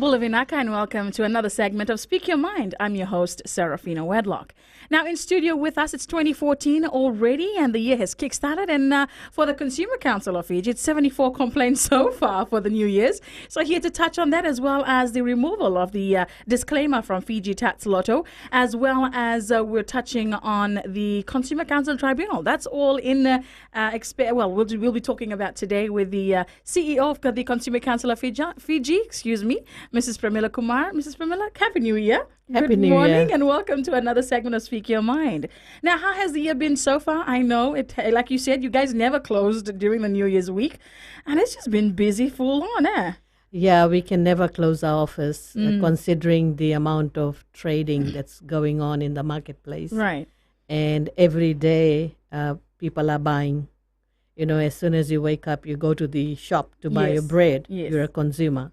Bulavinaka, and welcome to another segment of Speak Your Mind. I'm your host, Serafina Wedlock. Now, in studio with us, it's 2014 already, and the year has kickstarted. And for the Consumer Council of Fiji, it's 74 complaints so far for the New Year's. So here to touch on that, as well as the removal of the disclaimer from Fiji Tax Lotto, as well as we're touching on the Consumer Council Tribunal. That's all in, we'll be talking about today with the CEO of the Consumer Council of Fiji, Mrs. Pramila Kumar. Mrs. Pramila, Happy New Year. Happy New Year. Good morning and welcome to another segment of Speak Your Mind. Now, how has the year been so far? I know, like you said, you guys never closed during the New Year's week, and it's just been busy full on, eh? Yeah, we can never close our office considering the amount of trading that's going on in the marketplace. Right. And every day people are buying. You know, as soon as you wake up, you go to the shop to buy your bread. Yes. You're a consumer.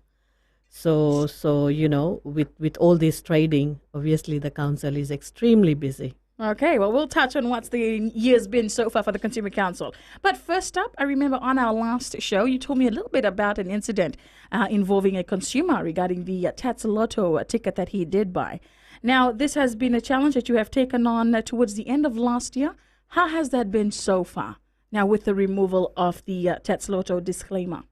So you know, with all this trading, obviously the council is extremely busy. Okay, well, we'll touch on what's the year's been so far for the Consumer Council. But first up, I remember on our last show, you told me a little bit about an incident involving a consumer regarding the Tax Lotto ticket that he did buy. Now, this has been a challenge that you have taken on towards the end of last year. How has that been so far? Now, with the removal of the Tax Lotto disclaimer.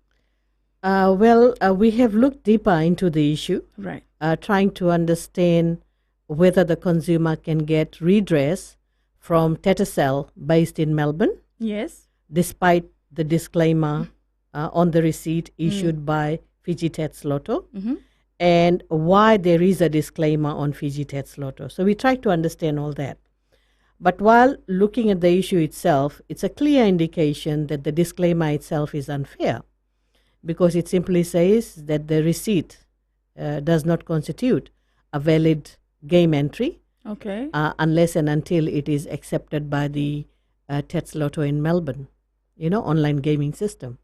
We have looked deeper into the issue, Right. Trying to understand whether the consumer can get redress from Tetacell based in Melbourne, Yes. despite the disclaimer on the receipt issued by Fiji Tax Lotto, and why there is a disclaimer on Fiji Tax Lotto. So we tried to understand all that. But while looking at the issue itself, it's a clear indication that the disclaimer itself is unfair, because it simply says that the receipt does not constitute a valid game entry Okay. unless and until it is accepted by the Tax Lotto in Melbourne, online gaming system.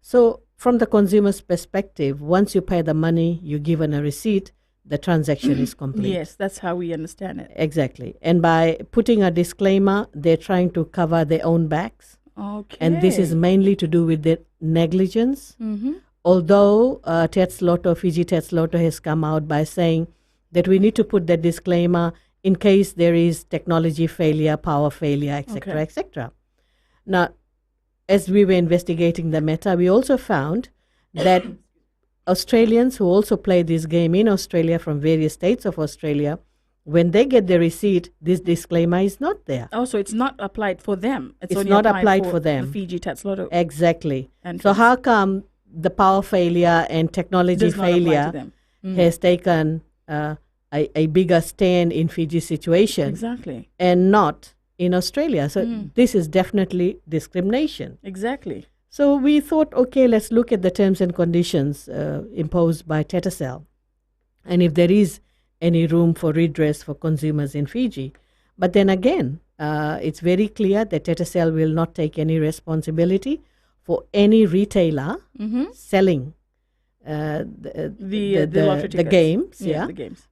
So from the consumer's perspective, once you pay the money, you're given a receipt, the transaction is complete. Yes, that's how we understand it. Exactly. And by putting a disclaimer, they're trying to cover their own backs. Okay. And this is mainly to do with the negligence. Although Fiji Tax Lotto has come out by saying that we need to put the disclaimer in case there is technology failure, power failure, etc., etc. Now, as we were investigating the matter, we also found that Australians who also play this game in Australia from various states of Australia, when they get the receipt, this disclaimer is not there. Oh, so it's not applied for them. It's only not applied for the them. Fiji Tax Lotto. Exactly. And So how come the power failure and technology does not apply to failure them? has taken a bigger stand in Fiji's situation Exactly. and not in Australia? So this is definitely discrimination. Exactly. So we thought, okay, let's look at the terms and conditions imposed by Tetacell, and if there is any room for redress for consumers in Fiji. But then again, it's very clear that Tetacell will not take any responsibility for any retailer selling The lottery the tickets. games, The games.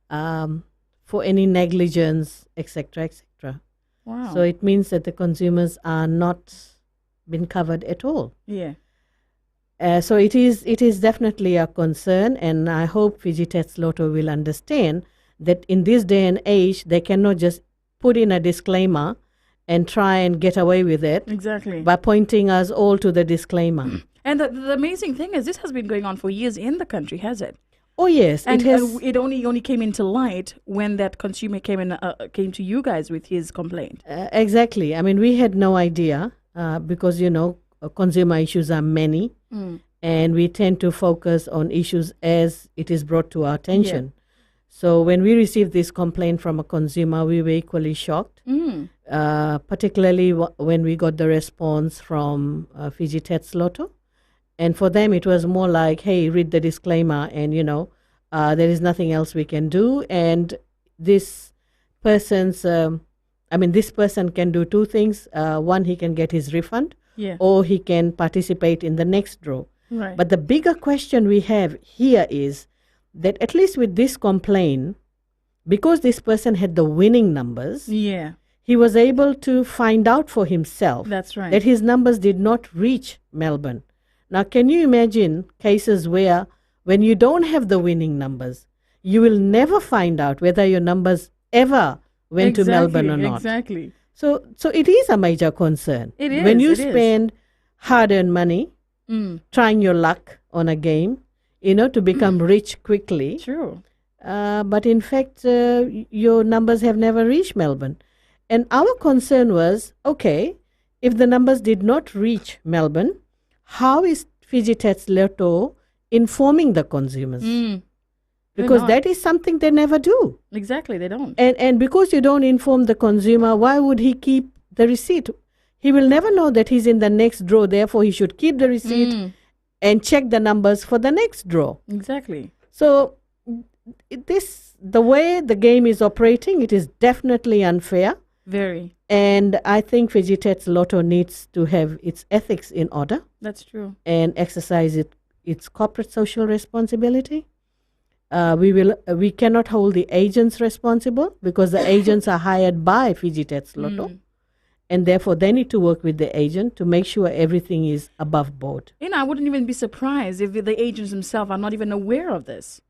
for any negligence, etc., etc. Wow. So it means that the consumers are not been covered at all. Yeah. So it is definitely a concern, and I hope Fiji Tax Lotto will understand that in this day and age, they cannot just put in a disclaimer and try and get away with it Exactly. by pointing us all to the disclaimer. And the amazing thing is, this has been going on for years in the country, has it? Oh yes, And it has. it only came into light when that consumer came to you guys with his complaint. Exactly. I mean, we had no idea because consumer issues are many, and we tend to focus on issues as it is brought to our attention. So when we received this complaint from a consumer, we were equally shocked, particularly when we got the response from Fiji Tax Lotto. And for them, it was more like, hey, read the disclaimer, and, there is nothing else we can do. And this person's, this person can do two things. One, he can get his refund, or he can participate in the next draw. Right. But the bigger question we have here is that at least with this complaint, because this person had the winning numbers, he was able to find out for himself That's right. that his numbers did not reach Melbourne. Now, can you imagine cases where when you don't have the winning numbers, you will never find out whether your numbers ever went to Melbourne or not. Exactly. So it is a major concern. It is. When you it is. spend hard-earned money trying your luck on a game, to become rich quickly. True. But in fact, your numbers have never reached Melbourne. And our concern was, okay, if the numbers did not reach Melbourne, how is Fijitats Lotto informing the consumers? Because that is something they never do. Exactly, they don't. And because you don't inform the consumer, why would he keep the receipt? He will never know that he's in the next draw. Therefore, he should keep the receipt and check the numbers for the next draw. Exactly. So the way the game is operating, it is definitely unfair. Very. And I think Fijitats Lotto needs to have its ethics in order. That's true. And exercise its corporate social responsibility. We cannot hold the agents responsible because the agents are hired by Fijitats Lotto. And therefore, they need to work with the agent to make sure everything is above board. I wouldn't even be surprised if the agents themselves are not even aware of this.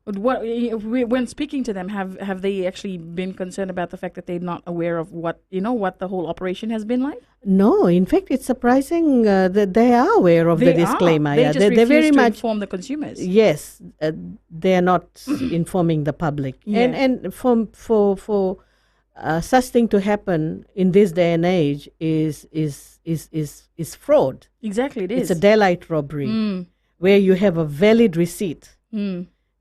When speaking to them, have they actually been concerned about the fact that they're not aware of what the whole operation has been like? No, in fact, it's surprising that they are aware of the disclaimer. They just they're very refuse to much inform the consumers. Yes, they are not informing the public. Yeah. And for such thing to happen in this day and age is fraud. Exactly, it is. It's a daylight robbery where you have a valid receipt,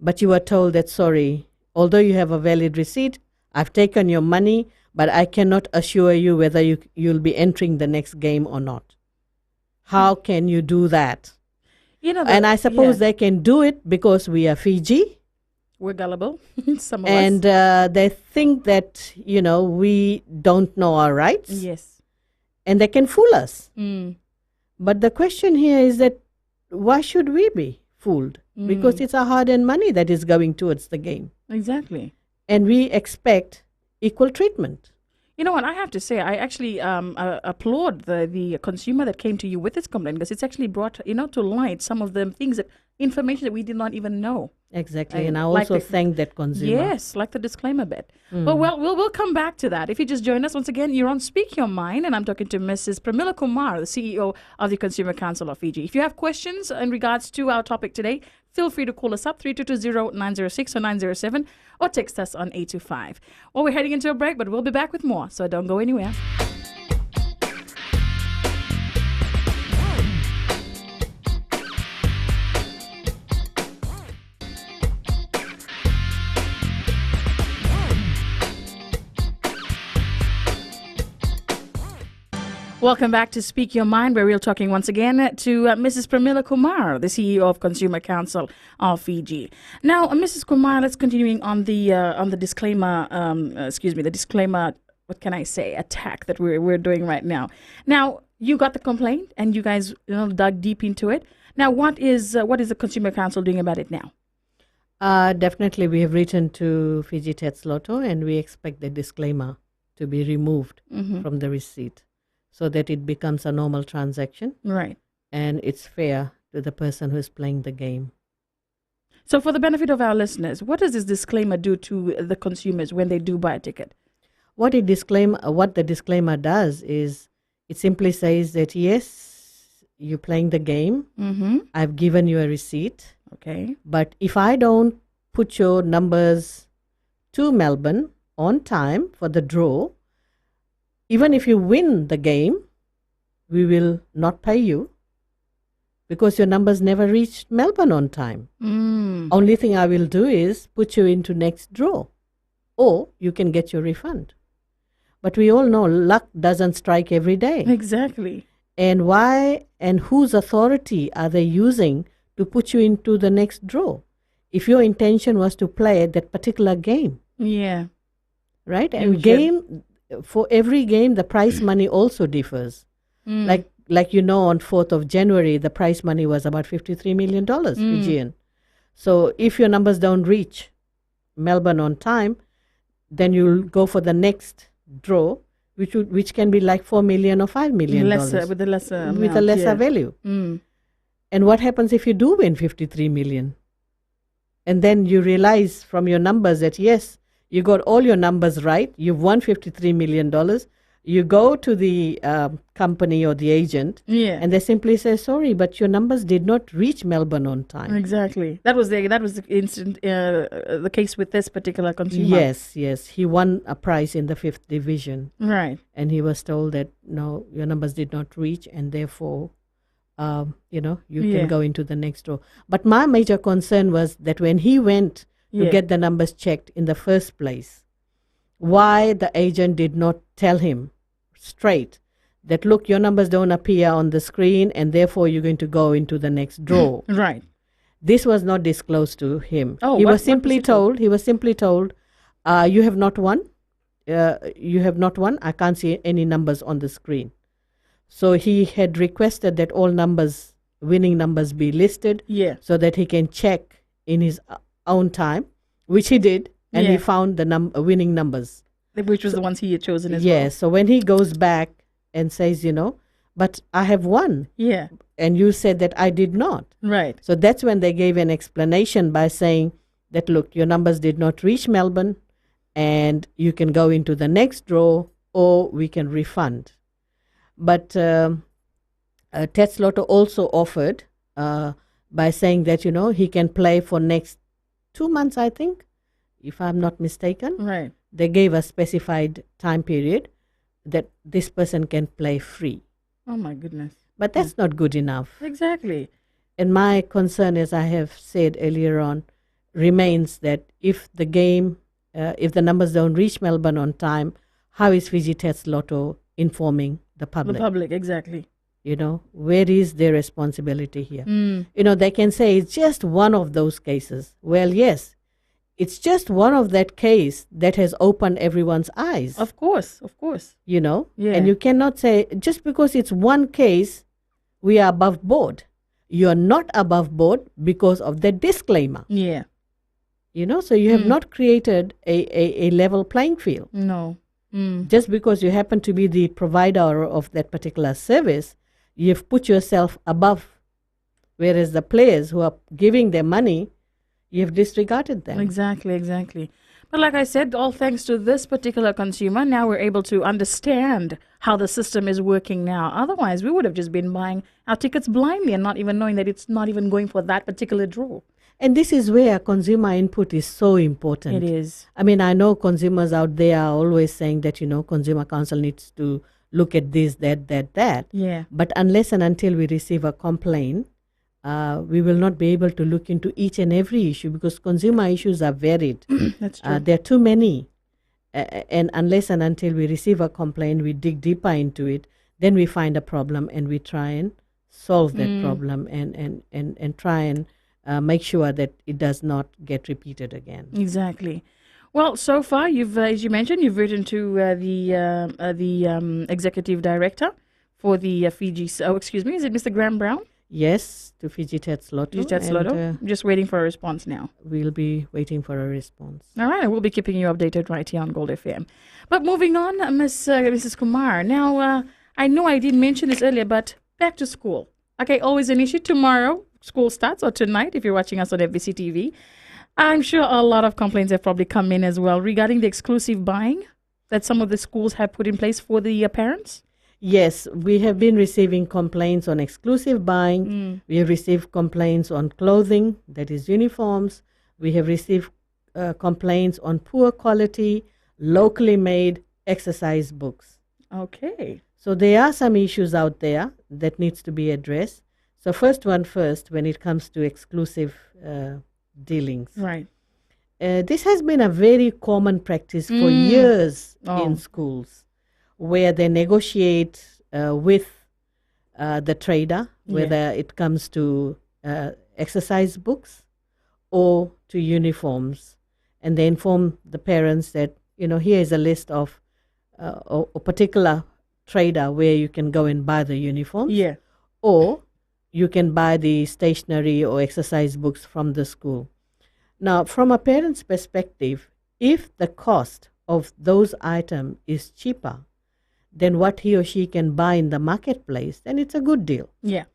but you are told that, sorry, although you have a valid receipt, I've taken your money, but I cannot assure you whether you'll be entering the next game or not. How can you do that? And I suppose they can do it because we are Fiji. We're gullible, some of us. And they think that, we don't know our rights. Yes. And they can fool us. But the question here is that why should we be fooled? Because it's our hard-earned money that is going towards the game. Exactly. And we expect equal treatment. You know what, I have to say, I actually applaud the consumer that came to you with this complaint because it's actually brought, to light some of the things information that we did not even know. Exactly, and I also thank that consumer. Yes, like the disclaimer bit. But we'll come back to that. If you just join us once again, you're on Speak Your Mind, and I'm talking to Mrs. Pramila Kumar, the CEO of the Consumer Council of Fiji. If you have questions in regards to our topic today, feel free to call us up 3220-906 or 907 or text us on 825. Well, we're heading into a break, but we'll be back with more, so don't go anywhere. Welcome back to Speak Your Mind, where we're talking once again to Mrs. Pramila Kumar, the CEO of Consumer Council of Fiji. Now, Mrs. Kumar, let's continuing on the disclaimer. The disclaimer. What can I say? Attack that we're doing right now. Now, you got the complaint, and you guys dug deep into it. Now, what is the Consumer Council doing about it now? Definitely, we have written to Fijitats Lotto, and we expect the disclaimer to be removed from the receipt, so that it becomes a normal transaction. Right. And it's fair to the person who is playing the game. So for the benefit of our listeners, what does this disclaimer do to the consumers when they do buy a ticket? What the disclaimer does is it simply says that, yes, you're playing the game. I've given you a receipt. Okay. But if I don't put your numbers to Melbourne on time for the draw, even if you win the game, we will not pay you because your numbers never reached Melbourne on time. Only thing I will do is put you into next draw, or you can get your refund. But we all know luck doesn't strike every day. Exactly. And why and whose authority are they using to put you into the next draw if your intention was to play that particular game? Yeah. Right? And for every game, the prize money also differs. Like on 4th of January, the prize money was about $53 million Fijian. So if your numbers don't reach Melbourne on time, then you'll go for the next draw, which can be like $4 million or $5 million. With a lesser value. And what happens if you do win $53 million? And then you realize from your numbers that, yes, you got all your numbers right. You've won $53 million. You go to the company or the agent, Yeah. and they simply say, sorry, but your numbers did not reach Melbourne on time. Exactly. That was the instant the case with this particular consumer. Yes, yes. He won a prize in the 5th division. Right. And he was told that, no, your numbers did not reach, and therefore, you Yeah. can go into the next draw. But my major concern was that when he went to Yeah. get the numbers checked in the first place, why the agent did not tell him straight that, look, your numbers don't appear on the screen, and therefore you're going to go into the next draw. Right. This was not disclosed to him. Oh, he what- was what simply was he told? told. He was simply told, you have not won. You have not won. I can't see any numbers on the screen. So he had requested that all numbers, winning numbers, be listed Yeah. so that he can check in his own time, which he did, and he Yeah. found the winning numbers. Which was the ones he had chosen as Yes. So when he goes back and says, but I have won, well. Yeah. and you said that I did not. Right. So that's when they gave an explanation by saying that, look, your numbers did not reach Melbourne, and you can go into the next draw, or we can refund. But Ted Slaughter also offered by saying that, he can play for next 2 months, I think, if I'm not mistaken. Right. They gave a specified time period that this person can play free. Oh my goodness. But that's not good enough. Exactly. And my concern, as I have said earlier on, remains that if the game, if the numbers don't reach Melbourne on time, how is Fiji Test Lotto informing the public? The public, exactly. Where is their responsibility here? Mm. They can say it's just one of those cases. Well, yes, it's just one of that case that has opened everyone's eyes. Of course. Of course. Yeah. Yeah. And you cannot say, just because it's one case, we are above board. You're not above board because of the disclaimer. Yeah. So you have not created a level playing field. No. Mm. Just because you happen to be the provider of that particular service, you've put yourself above. Whereas the players who are giving their money, you've disregarded them. Exactly. But like I said, all thanks to this particular consumer, now we're able to understand how the system is working now. Otherwise, we would have just been buying our tickets blindly and not even knowing that it's not even going for that particular draw. And this is where consumer input is so important. It is. I mean, I know consumers out there are always saying that, Consumer Council needs to look at this, that. Yeah. But unless and until we receive a complaint, we will not be able to look into each and every issue because consumer issues are varied. That's true. There are too many. And unless and until we receive a complaint, we dig deeper into it, then we find a problem and we try and solve that problem and try and make sure that it does not get repeated again. Exactly. Well, so far, you've, as you mentioned, you've written to the executive director for the Fiji. Oh, excuse me, is it Mr. Graham Brown? Yes, to Fiji Tets Lotto. Fiji Tets Lotto. I'm just waiting for a response now. We'll be waiting for a response. All right, we'll be keeping you updated right here on Gold FM. But moving on, Mrs. Kumar. Now, I know I didn't mention this earlier, but back to school. Okay, always an issue. Tomorrow, school starts, or tonight, if you're watching us on FBC TV. I'm sure a lot of complaints have probably come in as well regarding the exclusive buying that some of the schools have put in place for the parents. Yes, we have been receiving complaints on exclusive buying. We have received complaints on clothing, that is uniforms. We have received complaints on poor quality, locally made exercise books. Okay. So there are some issues out there that needs to be addressed. So first, when it comes to exclusive dealings. Right. This has been a very common practice for years in schools, where they negotiate with the trader, whether it comes to exercise books or to uniforms, and they inform the parents that, here is a list of a particular trader where you can go and buy the uniforms, or you can buy the stationery or exercise books from the school. Now, from a parent's perspective, if the cost of those items is cheaper than what he or she can buy in the marketplace, then it's a good deal. Yeah.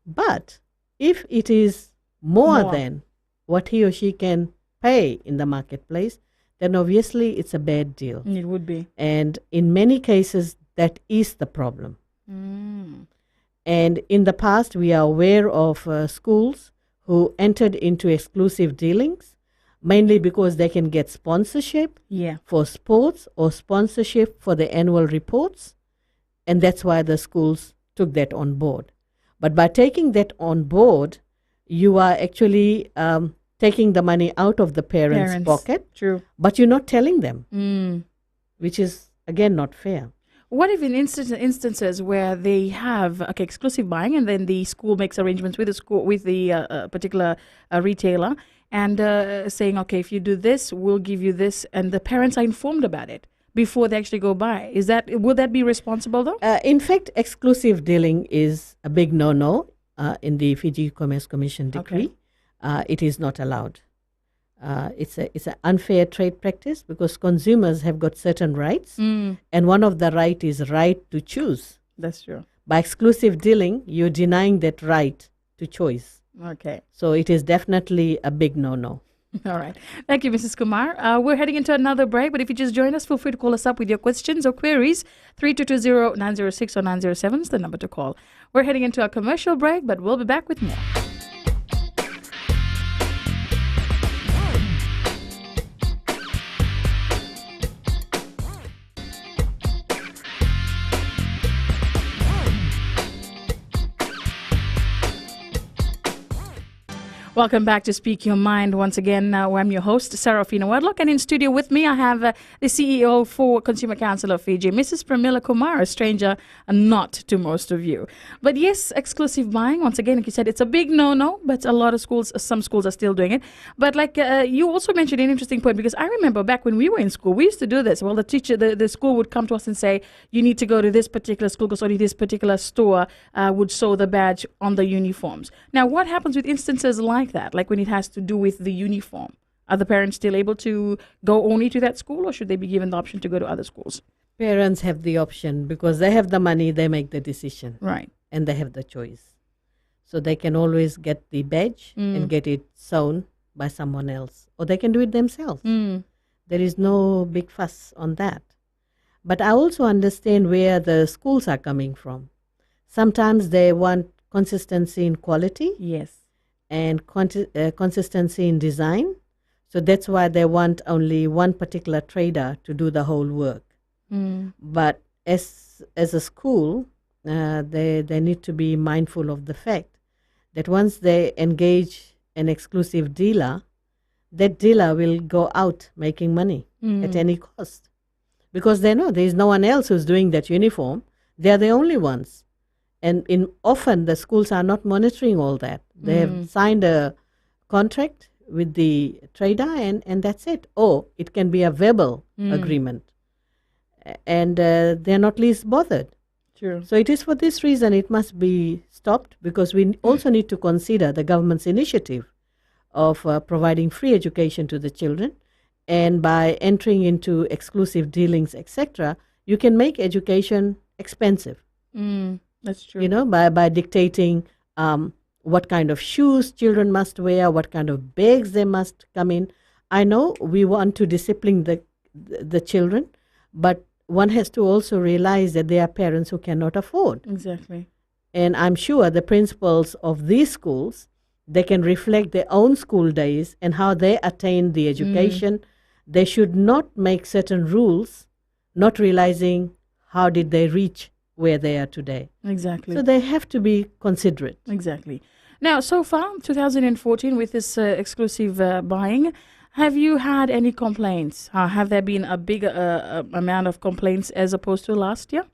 But if it is more than what he or she can pay in the marketplace, then obviously it's a bad deal. It would be. And in many cases, that is the problem. Mm. And in the past, we are aware of schools who entered into exclusive dealings, mainly because they can get sponsorship for sports or sponsorship for the annual reports. And that's why the schools took that on board. But by taking that on board, you are actually taking the money out of the parents' pocket. True. But you're not telling them, which is, again, not fair. What if in instances where they have exclusive buying, and then the school makes arrangements with the particular retailer, and saying, okay, if you do this, we'll give you this, and the parents are informed about it before they actually go buy? Would that be responsible though? In fact, exclusive dealing is a big no-no in the Fiji Commerce Commission decree. Okay. It is not allowed. It's an unfair trade practice because consumers have got certain rights, and one of the right is right to choose. That's true. By exclusive dealing, you're denying that right to choice. Okay. So it is definitely a big no-no. All right. Thank you, Mrs. Kumar. We're heading into another break, but if you just join us, feel free to call us up with your questions or queries. 3220-906 or 907 is the number to call. We're heading into a commercial break, but we'll be back with more. Welcome back to Speak Your Mind. Once again, I'm your host, Serafina Wedlock, and in studio with me, I have the CEO for Consumer Council of Fiji, Mrs. Pramila Kumar, a stranger not to most of you. But yes, exclusive buying, once again, like you said, it's a big no-no, but a lot of schools, some schools are still doing it. But like you also mentioned an interesting point, because I remember back when we were in school, we used to do this. Well, the teacher, the school would come to us and say, you need to go to this particular school because only this particular store would sew the badge on the uniforms. Now, what happens with instances like that, like when it has to do with the uniform? Are the parents still able to go only to that school, or should they be given the option to go to other schools? Parents have the option because they have the money, they make the decision. Right. And they have the choice. So they can always get the badge and get it sewn by someone else, or they can do it themselves. There is no big fuss on that. But I also understand where the schools are coming from. Sometimes they want consistency in quality. Yes. And consistency in design. So that's why they want only one particular trader to do the whole work. But as a school, they need to be mindful of the fact that once they engage an exclusive dealer, that dealer will go out making money at any cost. Because they know there is no one else who's doing that uniform. They are the only ones. And often the schools are not monitoring all that. They have signed a contract with the trader and that's it. Or it can be a verbal agreement. And they're not least bothered. True. So it is for this reason it must be stopped, because we also need to consider the government's initiative of providing free education to the children. And by entering into exclusive dealings, etc., you can make education expensive. That's true. You know, by dictating what kind of shoes children must wear, what kind of bags they must come in. I know we want to discipline the children, but one has to also realize that there are parents who cannot afford. Exactly. And I'm sure the principals of these schools, they can reflect their own school days and how they attained the education. They should not make certain rules, not realizing how did they reach where they are today. Exactly. So they have to be considerate. Exactly. Now, so far, 2014, with this exclusive buying, have you had any complaints? Have there been a big amount of complaints as opposed to last year?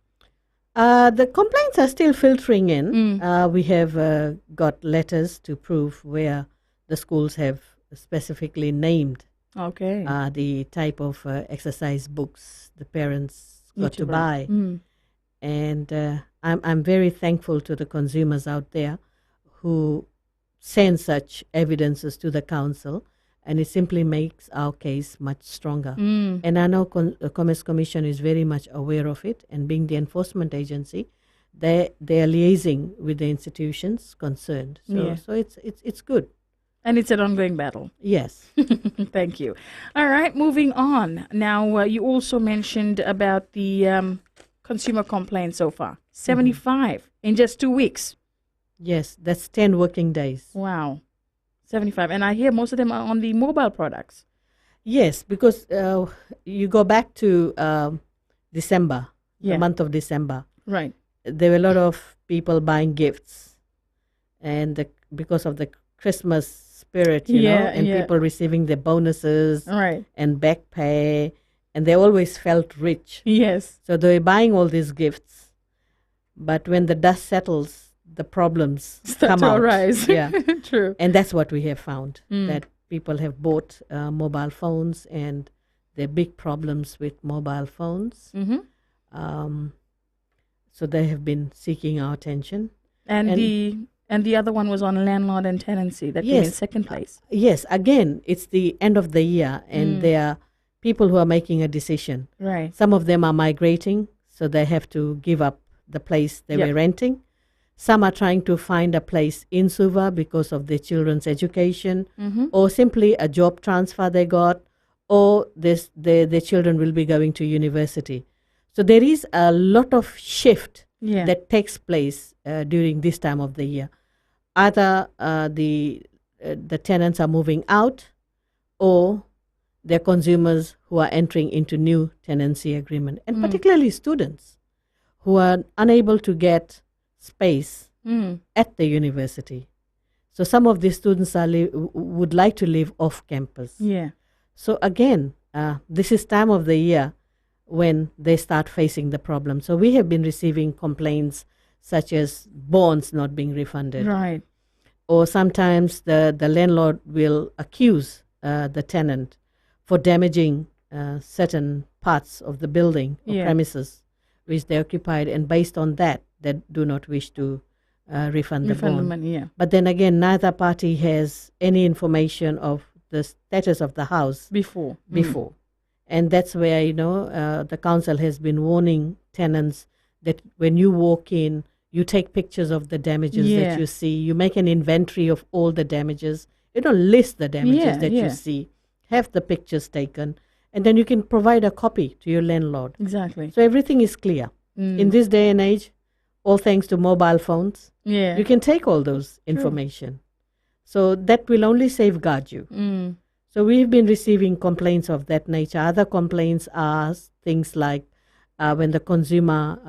The complaints are still filtering in. We have got letters to prove where the schools have specifically named the type of exercise books the parents got to buy. And I'm very thankful to the consumers out there who send such evidences to the council, and it simply makes our case much stronger. And I know Commerce Commission is very much aware of it, and being the enforcement agency, they are liaising with the institutions concerned. So it's good. And it's an ongoing battle. Yes. Thank you. All right, moving on. Now, you also mentioned about the consumer complaints so far. 75 in just 2 weeks. Yes, that's 10 working days. Wow. 75. And I hear most of them are on the mobile products. Yes, because you go back to December, the Yeah. month of December. Right. There were a lot of people buying gifts, and because of the Christmas spirit, Yeah, and yeah. people receiving their bonuses Right. and back pay, and they always felt rich. Yes. So they were buying all these gifts, but when the dust settles, the problems Start come to out. arise. Yeah, True. and that's what we have found, Mm. that people have bought mobile phones, and there are big problems with mobile phones. Mm-hmm. So they have been seeking our attention. And the other one was on landlord and tenancy that came in Yes. second place. Yes, again, it's the end of the year, and there are people who are making a decision. Right. Some of them are migrating, so they have to give up the place they Yep. were renting. Some are trying to find a place in Suva because of their children's education, Mm-hmm. or simply a job transfer they got, or their children will be going to university. So there is a lot of shift Yeah. that takes place during this time of the year. Either the tenants are moving out, or they're consumers who are entering into new tenancy agreement, and particularly students who are unable to get space at the university. So some of these students would like to live off campus. Yeah. So again, this is time of the year when they start facing the problem. So we have been receiving complaints such as bonds not being refunded, Right. or sometimes the landlord will accuse the tenant for damaging certain parts of the building or Yeah. premises which they occupied, and based on that, they do not wish to refund the Refund the bond. money, yeah. But then again, neither party has any information of the status of the house Before. before. And that's where, the council has been warning tenants that when you walk in, you take pictures of the damages Yeah. that you see. You make an inventory of all the damages. You don't list the damages Yeah, that yeah. you see. Have the pictures taken. And then you can provide a copy to your landlord. Exactly. So everything is clear. In this day and age, all thanks to mobile phones, Yeah. you can take all those information. So that will only safeguard you. So we've been receiving complaints of that nature. Other complaints are things like when the consumer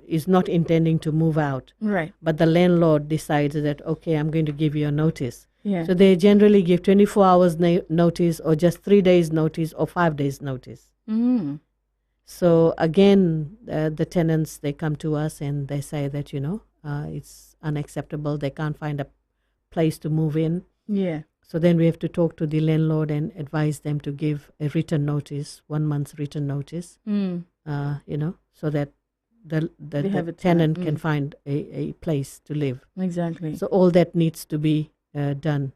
is not intending to move out, Right. but the landlord decides that, okay, I'm going to give you a notice. Yeah. So they generally give 24 hours notice, or just 3 days notice, or 5 days notice. So again, the tenants, they come to us and they say that, it's unacceptable. They can't find a place to move in. Yeah. So then we have to talk to the landlord and advise them to give a written notice, 1 month's written notice, so that They have the it, tenant can find a place to live. Exactly. So all that needs to be done.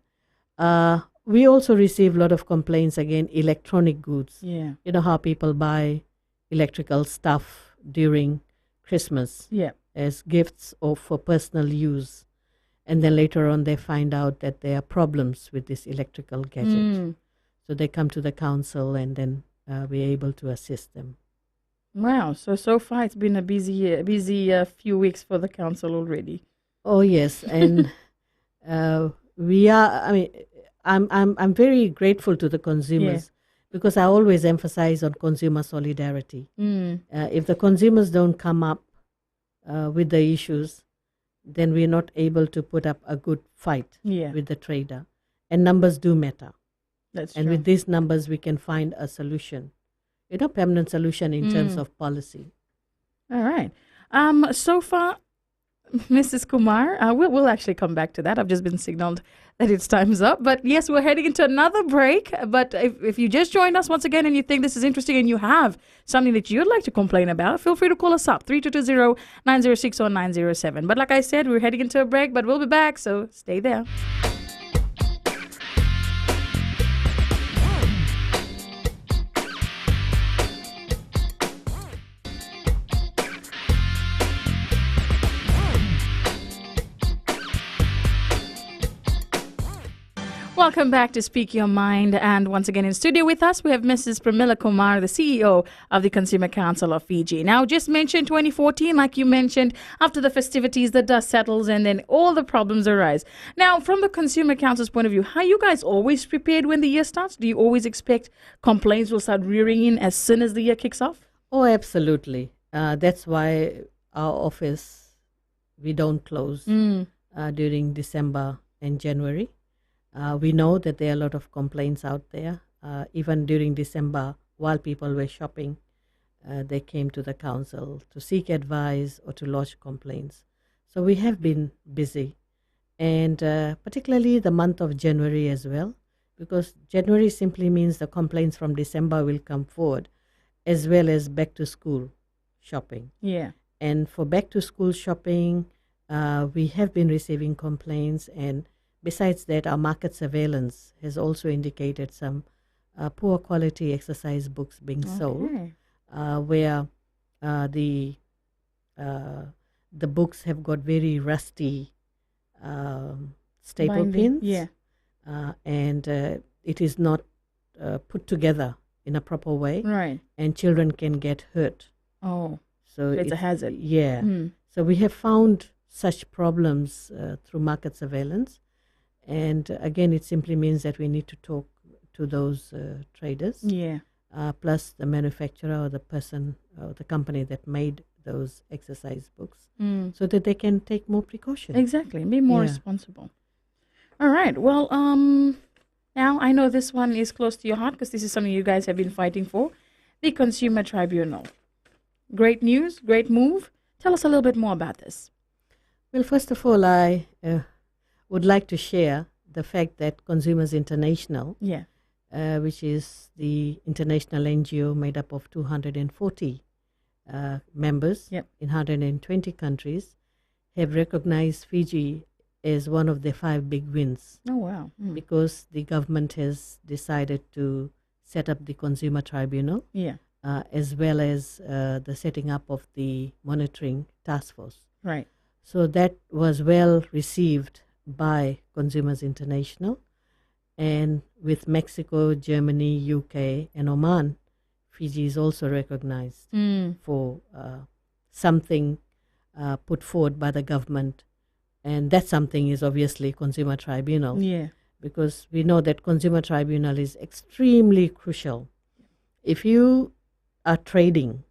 We also receive a lot of complaints, again, electronic goods. Yeah. You know how people buy electrical stuff during Christmas Yeah. as gifts or for personal use. And then later on, they find out that there are problems with this electrical gadget. So they come to the council, and then we're able to assist them. Wow. So far it's been a busy few weeks for the council already. Oh yes, and we are. I mean, I'm very grateful to the consumers because I always emphasize on consumer solidarity. If the consumers don't come up with the issues, then we're not able to put up a good fight Yeah. with the trader. And numbers do matter. That's And true. with these numbers, we can find a solution, permanent solution in terms of policy. All right. So far, Mrs. Kumar, we'll actually come back to that. I've just been signaled that it's time's up. But yes, we're heading into another break. But if you just joined us once again and you think this is interesting and you have something that you'd like to complain about, feel free to call us up, 3220-906 or 907. But like I said, we're heading into a break, but we'll be back, so stay there. Welcome back to Speak Your Mind. And once again in studio with us, we have Mrs. Pramila Kumar, the CEO of the Consumer Council of Fiji. Now, just mentioned 2014, like you mentioned, after the festivities, the dust settles and then all the problems arise. Now, from the Consumer Council's point of view, are you guys always prepared when the year starts? Do you always expect complaints will start rearing in as soon as the year kicks off? Oh, absolutely. That's why our office, we don't close during December and January. We know that there are a lot of complaints out there. Even during December, while people were shopping, they came to the council to seek advice or to lodge complaints. So we have been busy, and particularly the month of January as well, because January simply means the complaints from December will come forward, as well as back to school shopping. Yeah. And for back to school shopping, we have been receiving complaints, and besides that, our market surveillance has also indicated some poor quality exercise books being sold, where the books have got very rusty staple pins, and it is not put together in a proper way, Right. and children can get hurt. Oh, So it's a hazard. Yeah. Mm. So we have found such problems through market surveillance. And again, it simply means that we need to talk to those traders, Yeah. plus the manufacturer or the person or the company that made those exercise books, so that they can take more precautions. Exactly. Be more Yeah. responsible. All right. Well, now I know this one is close to your heart because this is something you guys have been fighting for. The Consumer Tribunal. Great news, great move. Tell us a little bit more about this. Well, first of all, I would like to share the fact that Consumers International, Yeah. which is the international NGO made up of 240 members Yep. in 120 countries, have recognized Fiji as one of the 5 big wins, Oh, wow. Mm. because the government has decided to set up the Consumer Tribunal, Yeah. as well as the setting up of the monitoring task force. Right. So that was well received by Consumers International, and with Mexico, Germany, UK, and Oman, Fiji is also recognized for something put forward by the government, and that something is obviously Consumer Tribunal, Yeah. because we know that Consumer Tribunal is extremely crucial. If you are trading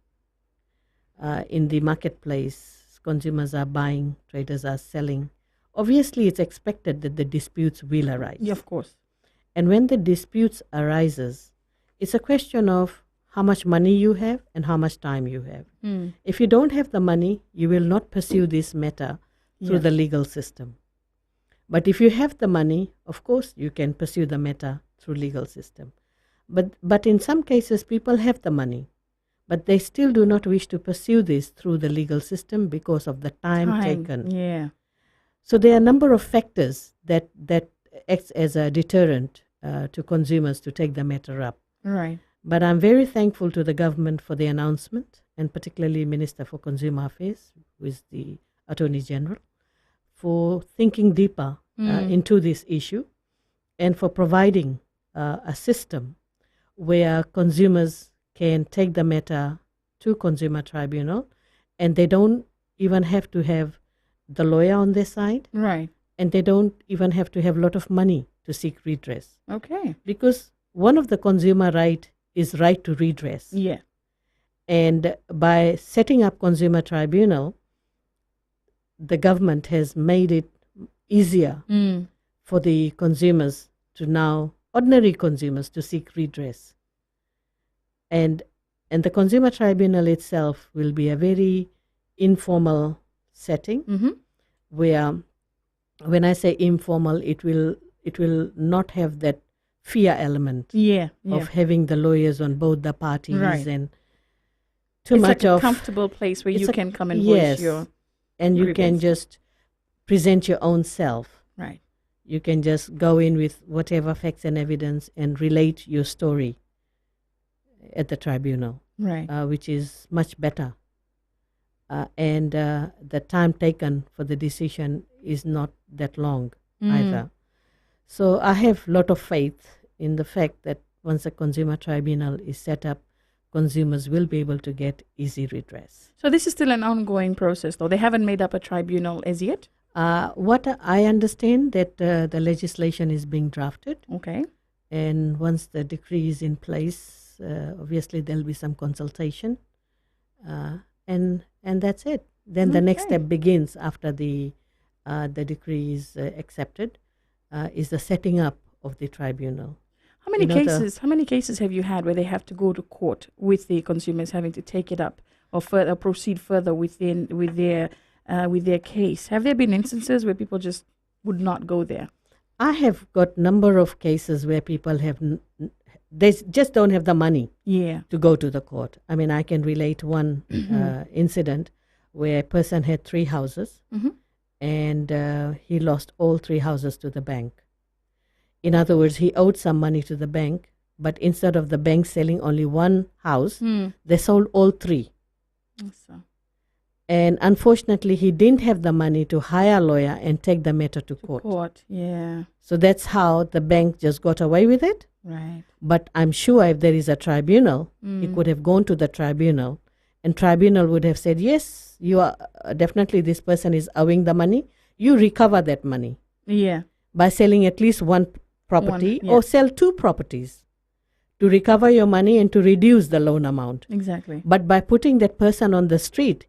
in the marketplace, consumers are buying, traders are selling, obviously it's expected that the disputes will arise. Yeah, of course. And when the disputes arises, it's a question of how much money you have and how much time you have. If you don't have the money, you will not pursue this matter through the legal system. But if you have the money, of course, you can pursue the matter through legal system. But in some cases, people have the money, but they still do not wish to pursue this through the legal system because of the time taken. Yeah. So there are a number of factors that acts as a deterrent to consumers to take the matter up. Right. But I'm very thankful to the government for the announcement, and particularly Minister for Consumer Affairs, who is the Attorney General, for thinking deeper into this issue, and for providing a system where consumers can take the matter to Consumer Tribunal, and they don't even have to have the lawyer on their side, Right. and they don't even have to have a lot of money to seek redress. Okay. Because one of the consumer right is right to redress. Yeah. And by setting up Consumer Tribunal, the government has made it easier for the consumers to now, ordinary consumers, to seek redress. And the Consumer Tribunal itself will be a very informal setting, where, when I say informal, it will not have that fear element of having the lawyers on both the parties, Right. and It's like a comfortable place where you can come and voice your and you can grievance. just present your own self. Right. You can just go in with whatever facts and evidence and relate your story at the tribunal, Right. which is much better. And the time taken for the decision is not that long either. So I have a lot of faith in the fact that once a consumer tribunal is set up, consumers will be able to get easy redress. So this is still an ongoing process, though. They haven't made up a tribunal as yet? What I understand that the legislation is being drafted. Okay. And once the decree is in place, obviously there'll be some consultation. And that's it. Then the next step begins after the decree is accepted, is the setting up of the tribunal. How many cases have you had where they have to go to court with the consumers having to take it up or further proceed further with their case? Have there been instances where people just would not go there? I have got number of cases where people have they just don't have the money to go to the court. I mean, I can relate one incident where a person had 3 houses and he lost all 3 houses to the bank. In other words, he owed some money to the bank, but instead of the bank selling only 1 house, they sold all 3. So. And unfortunately, he didn't have the money to hire a lawyer and take the matter to court. Yeah. So that's how the bank just got away with it. Right. But I'm sure if there is a tribunal, he could have gone to the tribunal, and tribunal would have said, yes, you are definitely this person is owing the money. You recover that money. Yeah. By selling at least one property or sell 2 properties to recover your money and to reduce the loan amount. Exactly. But by putting that person on the street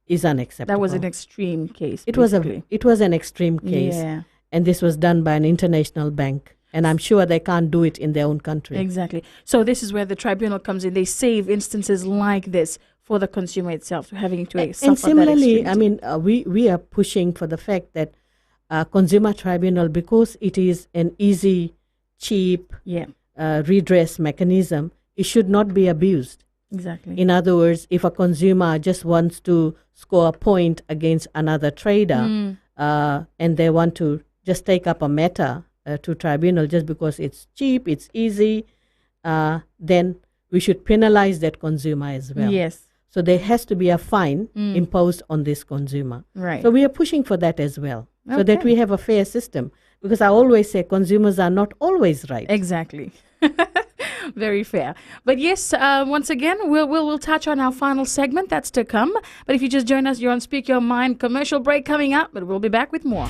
is unacceptable. That was an extreme case. It was an extreme case. Yeah. And this was done by an international bank. And I'm sure they can't do it in their own country. Exactly. So this is where the tribunal comes in. They save instances like this for the consumer itself, having to suffer. And similarly, that I mean, we are pushing for the fact that consumer tribunal, because it is an easy, cheap redress mechanism, it should not be abused. Exactly. In other words, if a consumer just wants to score a point against another trader and they want to just take up a matter to tribunal just because it's cheap, it's easy, then we should penalize that consumer as well. Yes. So there has to be a fine imposed on this consumer. Right. So we are pushing for that as well, so that we have a fair system. Because I always say consumers are not always right. Exactly. Very fair. But yes, once again, we'll touch on our final segment. That's to come. But if you just join us, you're on Speak Your Mind. Commercial break coming up, but we'll be back with more.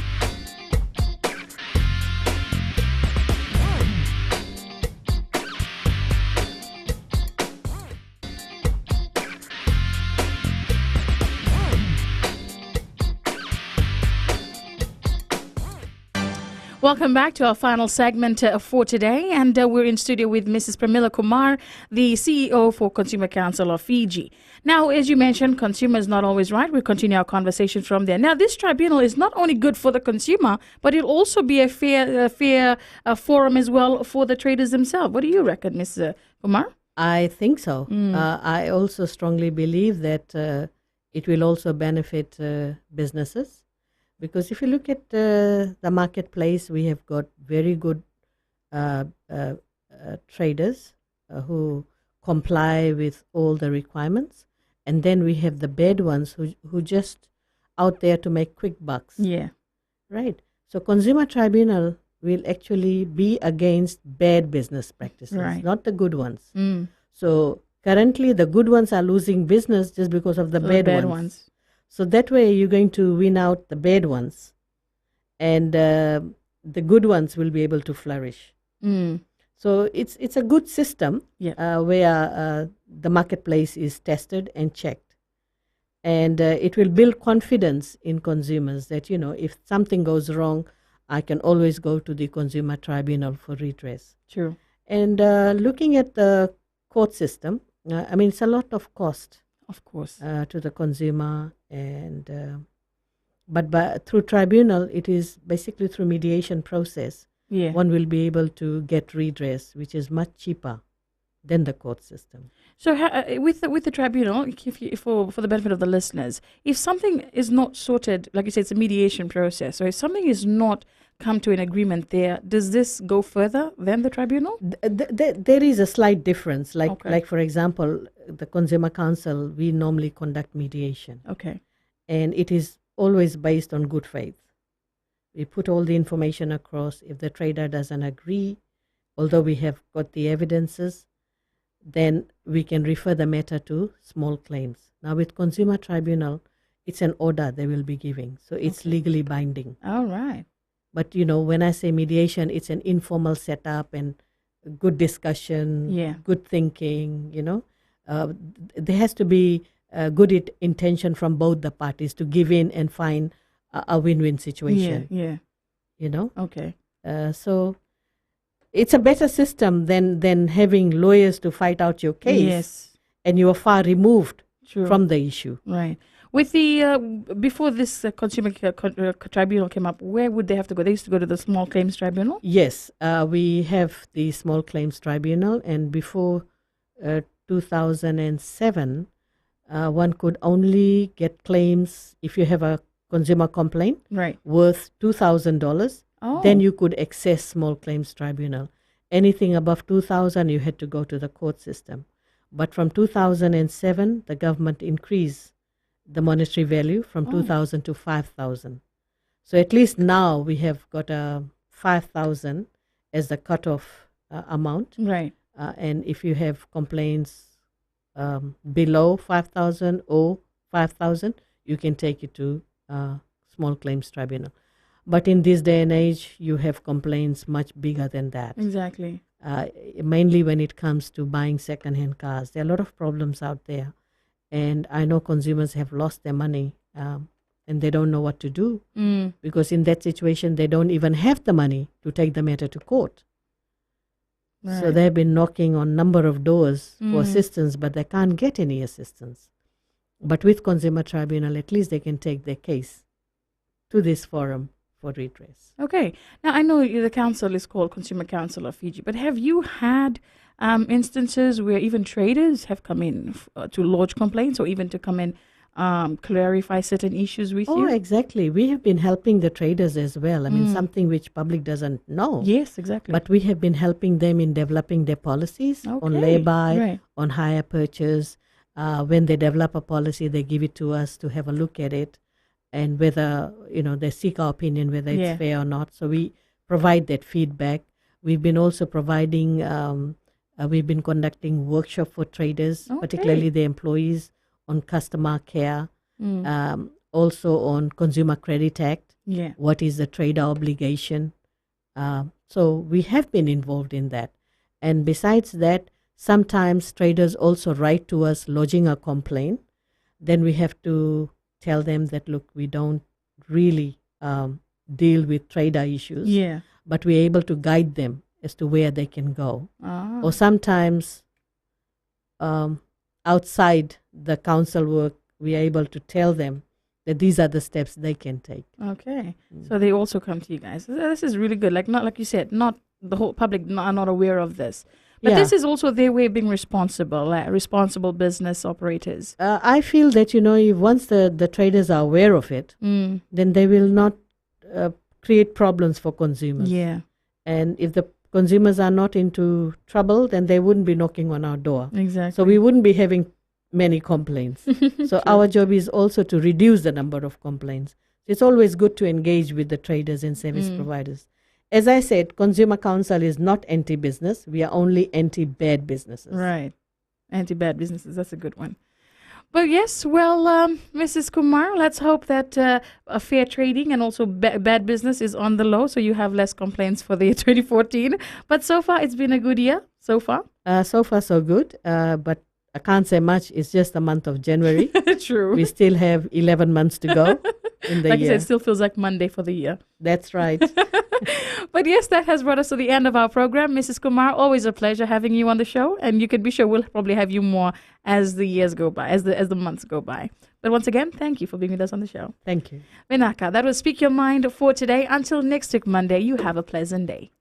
Welcome back to our final segment for today, and we're in studio with Mrs. Pramila Kumar, the CEO for Consumer Council of Fiji. Now, as you mentioned, consumer is not always right. We'll continue our conversation from there. Now, this tribunal is not only good for the consumer, but it'll also be a fair forum as well for the traders themselves. What do you reckon, Ms. Kumar? I think so. I also strongly believe that it will also benefit businesses. Because if you look at the marketplace, we have got very good traders who comply with all the requirements. And then we have the bad ones who just out there to make quick bucks. Yeah. Right. So Consumer Tribunal will actually be against bad business practices, not the good ones. So currently the good ones are losing business just because of the bad ones. So that way you're going to win out the bad ones, and the good ones will be able to flourish. So it's a good system where the marketplace is tested and checked. And it will build confidence in consumers that, if something goes wrong, I can always go to the Consumer Tribunal for redress. True. And looking at the court system, it's a lot of cost. Of course. To the consumer, and but through tribunal, it is basically through mediation process. Yeah. One will be able to get redress, which is much cheaper than the court system. So with the tribunal, for the benefit of the listeners, if something is not sorted, like you said, it's a mediation process. So if something is not come to an agreement there, does this go further than the tribunal? There is a slight difference. Like for example, the Consumer Council, we normally conduct mediation. Okay. And it is always based on good faith. We put all the information across. If the trader doesn't agree, although we have got the evidences, then we can refer the matter to small claims. Now with Consumer Tribunal, it's an order they will be giving. So it's legally binding. All right. But, when I say mediation, it's an informal setup and good discussion, good thinking, there has to be good intention from both the parties to give in and find a win-win situation. Okay. So it's a better system than having lawyers to fight out your case. Yes. And you are far removed from the issue. Right. With the before this consumer tribunal came up, where would they have to go? They used to go to the small claims tribunal. Yes, we have the small claims tribunal, and before 2007, one could only get claims if you have a consumer complaint worth $2,000. Then you could access small claims tribunal. Anything above 2,000, you had to go to the court system. But from 2007, the government increased the monetary value from 2,000 to 5,000. So at least now we have got a 5,000 as the cutoff amount. Right. And if you have complaints below 5,000 or 5,000, you can take it to small claims tribunal. But in this day and age, you have complaints much bigger than that. Exactly. Mainly when it comes to buying second-hand cars. There are a lot of problems out there. And I know consumers have lost their money and they don't know what to do because in that situation, they don't even have the money to take the matter to court. Right. So they've been knocking on a number of doors for assistance, but they can't get any assistance. But with Consumer Tribunal, at least they can take their case to this forum for redress. Okay. Now, I know the council is called Consumer Council of Fiji, but have you had instances where even traders have come in to lodge complaints or even to come in clarify certain issues with you? Oh, exactly. We have been helping the traders as well. I mean, something which public doesn't know. Yes, exactly. But we have been helping them in developing their policies on lay-by, on hire purchase. When they develop a policy, they give it to us to have a look at it and whether, they seek our opinion, whether it's fair or not. So we provide that feedback. We've been also providing, we've been conducting workshop for traders, particularly the employees, on customer care, also on Consumer Credit Act. What is the trader obligation? So we have been involved in that. And besides that, sometimes traders also write to us lodging a complaint. Then we have to tell them that, look, we don't really deal with trader issues, but we're able to guide them as to where they can go. Or sometimes outside the council work, we are able to tell them that these are the steps they can take. Okay. So they also come to you guys. This is really good. Not like you said, not the whole public are not aware of this. But this is also their way of being responsible, responsible business operators. I feel that, if once the traders are aware of it, then they will not create problems for consumers. And if the consumers are not into trouble, then they wouldn't be knocking on our door. Exactly. So we wouldn't be having many complaints. So our job is also to reduce the number of complaints. It's always good to engage with the traders and service providers. As I said, Consumer Council is not anti-business. We are only anti-bad businesses. Right. Anti-bad businesses. That's a good one. But yes, well, Mrs. Kumar, let's hope that a fair trading and also bad business is on the low, so you have less complaints for the year 2014. But so far, it's been a good year so far. So far, so good. But I can't say much. It's just the month of January. True. We still have 11 months to go in the year. Like you said, it still feels like Monday for the year. That's right. But yes, that has brought us to the end of our program. Mrs. Kumar, always a pleasure having you on the show. And you can be sure we'll probably have you more as the years go by, as the months go by. But once again, thank you for being with us on the show. Thank you. Vinaka, that was Speak Your Mind for today. Until next week, Monday, you have a pleasant day.